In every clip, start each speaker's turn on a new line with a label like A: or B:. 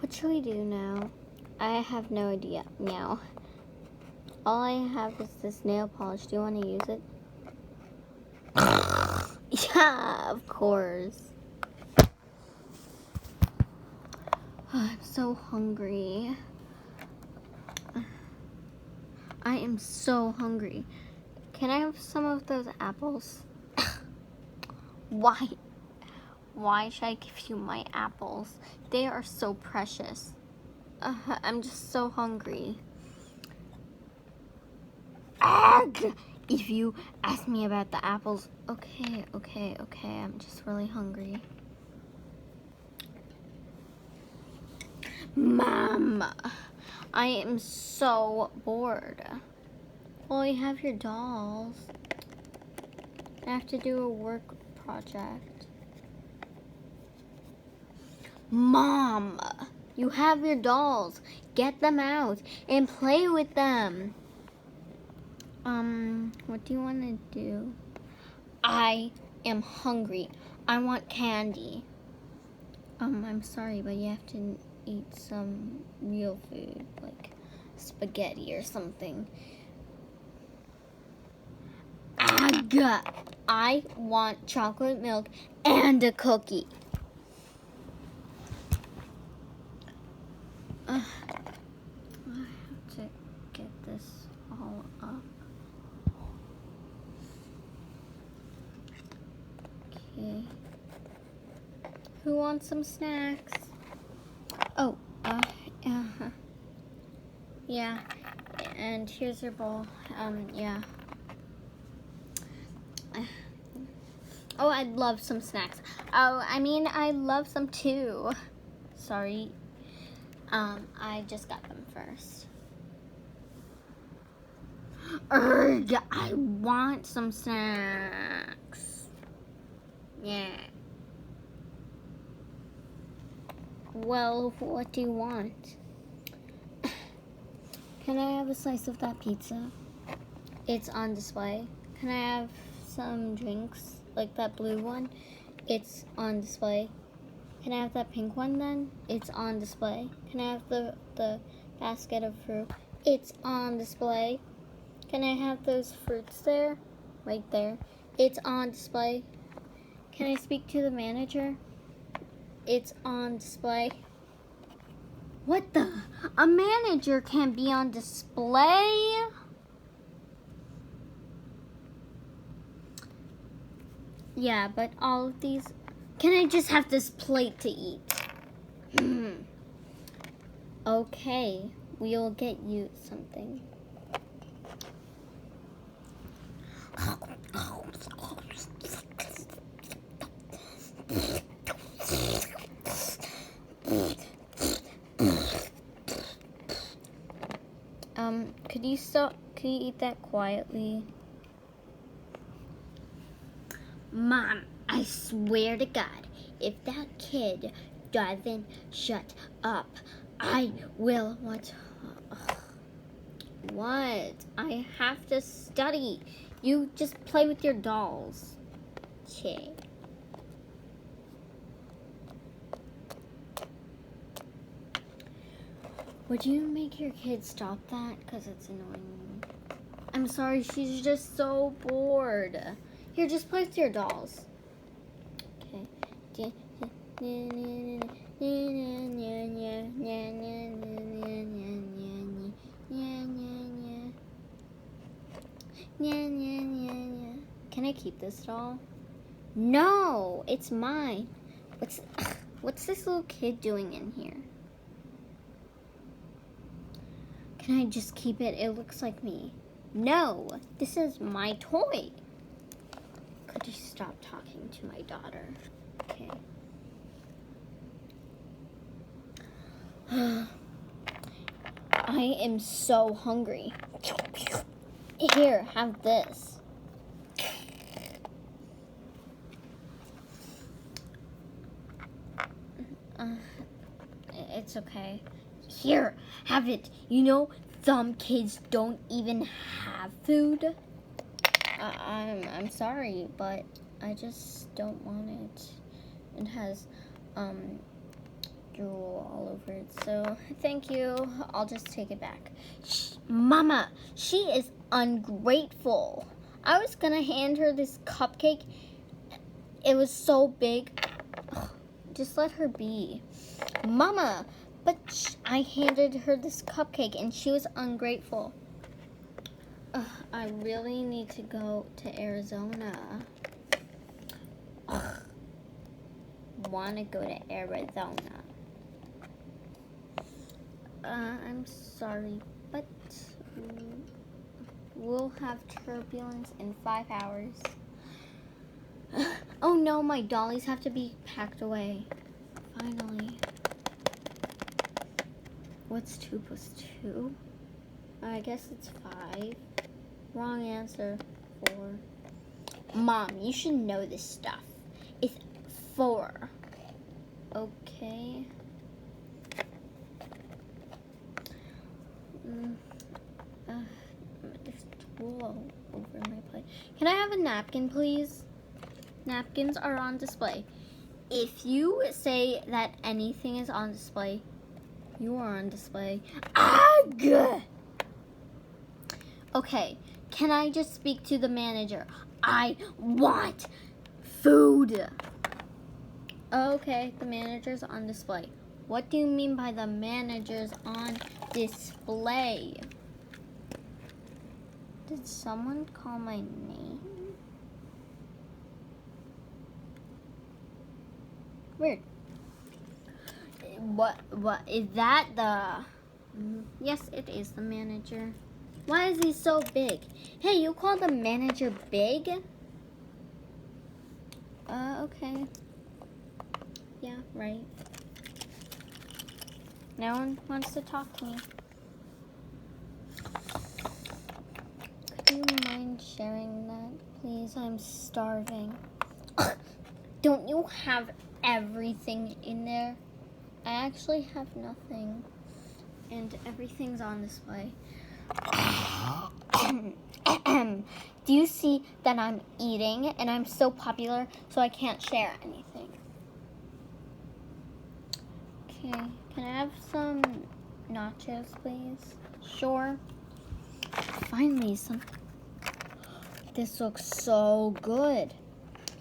A: What should we do now? I have no idea. Meow. All I have is this nail polish. Do you want to use it? Yeah, of course. I'm so hungry. I am so hungry. Can I have some of those apples? Why? Why should I give you my apples? They are so precious. I'm just so hungry. Ugh! If you ask me about the apples, okay. I'm just really hungry. Mom, I am so bored. Well, you have your dolls. I have to do a work project. Mom, you have your dolls. Get them out and play with them. What do you want to do? I am hungry. I want candy. I'm sorry, but you have to eat some real food, like spaghetti or something. I want chocolate milk and a cookie. I have to get this all up. Okay. Who wants some snacks? Oh, yeah. And here's your bowl. Yeah. Oh, I'd love some snacks. Oh, I mean, I love some too. Sorry. I just got them first. Urgh, I want some snacks. Yeah. Well, what do you want? Can I have a slice of that pizza? It's on display. Can I have some drinks, like that blue one? It's on display. Can I have that pink one then? It's on display. Can I have the basket of fruit? It's on display. Can I have those fruits there? Right there. It's on display. Can I speak to the manager? It's on display. What the? A manager can't be on display? Yeah, but all of these... Can I just have this plate to eat? Okay, we'll get you something. Could you eat that quietly? Mom, I swear to God, if that kid doesn't shut up, I will what? What? I have to study. You just play with your dolls. Okay. Would you make your kid stop that? Because it's annoying. I'm sorry, she's just so bored. Here, just play with your dolls. Okay. Can I keep this doll? No, it's mine. What's this little kid doing in here? Can I just keep it? It looks like me. No, this is my toy. Could you stop talking to my daughter? Okay. I am so hungry. Here, have this. It's okay. Here, have it. You know, some kids don't even have food. I'm sorry, but I just don't want it. It has drool all over it. So, thank you. I'll just take it back. Shh, Mama, she is ungrateful. I was gonna hand her this cupcake. It was so big. Ugh, just let her be. Mama, but I handed her this cupcake and she was ungrateful. I really need to go to Arizona. Want to go to Arizona. I'm sorry, but we'll have turbulence in 5 hours. Oh no, my dollies have to be packed away. Finally. What's 2 plus 2? I guess it's 5. Wrong answer. 4. Mom, you should know this stuff. It's 4. Okay. There's drool over my plate. Can I have a napkin, please? Napkins are on display. If you say that anything is on display, you are on display. Ugh! Okay, can I just speak to the manager? I want food. Okay, the manager's on display. What do you mean by the manager's on display? Did someone call my name? Weird. What is that? Yes, it is the manager. Why is he so big? Hey, you call the manager big? Okay. Yeah, right. No one wants to talk to me. Could you mind sharing that, please? I'm starving. Don't you have everything in there? I actually have nothing. And everything's on display. Do you see that I'm eating and I'm so popular so I can't share anything? Okay, can I have some nachos, please? Sure. Finally, something. This looks so good.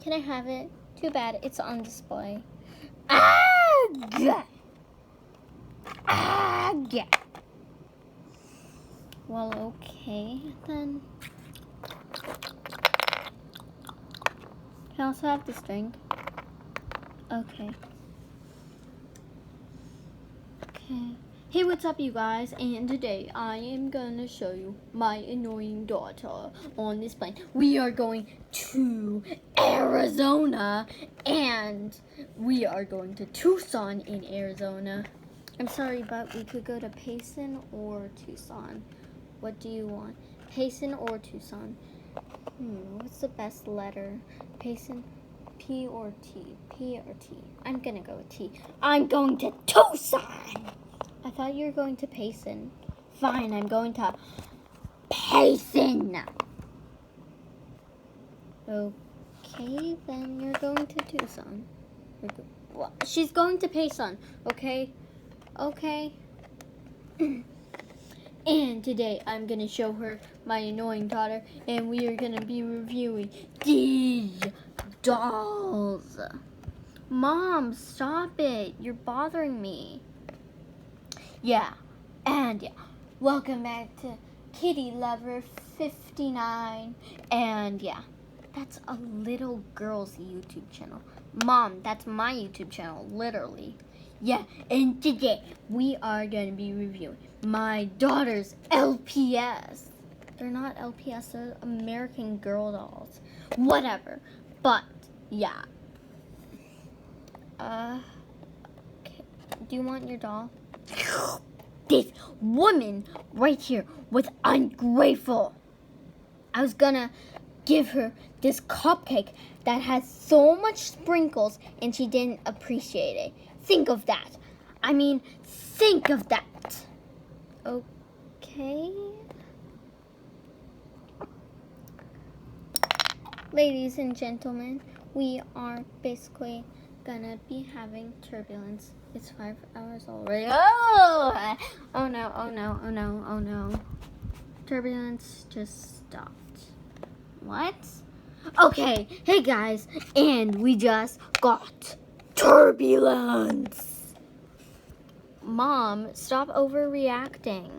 A: Can I have it? Too bad, it's on display. Well, okay, then. Can I also have this drink? Okay. Okay. Hey, what's up, you guys? And today I am gonna show you my annoying daughter on this plane. We are going to Arizona, and we are going to Tucson in Arizona. I'm sorry, but we could go to Payson or Tucson. What do you want? Payson or Tucson? What's the best letter? Payson, P or T? P or T? I'm gonna go with T. I'm going to Tucson! I thought you were going to Payson. Fine, I'm going to Payson! Okay, then you're going to Tucson. Well, she's going to Payson, okay? Okay. And today I'm going to show her my annoying daughter, and we are going to be reviewing these dolls. Mom, stop it. You're bothering me. Yeah, and yeah. Welcome back to Kitty Lover 59. And yeah, that's a little girl's YouTube channel. Mom, that's my YouTube channel, literally. Yeah, and today we are going to be reviewing my daughter's LPS. They're not LPS, they're American Girl dolls. Whatever. But, yeah. Okay. Do you want your doll? This woman right here was ungrateful. I was gonna give her this cupcake that has so much sprinkles and she didn't appreciate it. Think of that. I mean, think of that. Okay. Ladies and gentlemen, we are basically gonna be having turbulence. It's 5 hours already. Oh! Oh no, oh no, oh no, oh no. Turbulence just stopped. What? Okay, hey guys, and we just got turbulence. Mom, stop overreacting.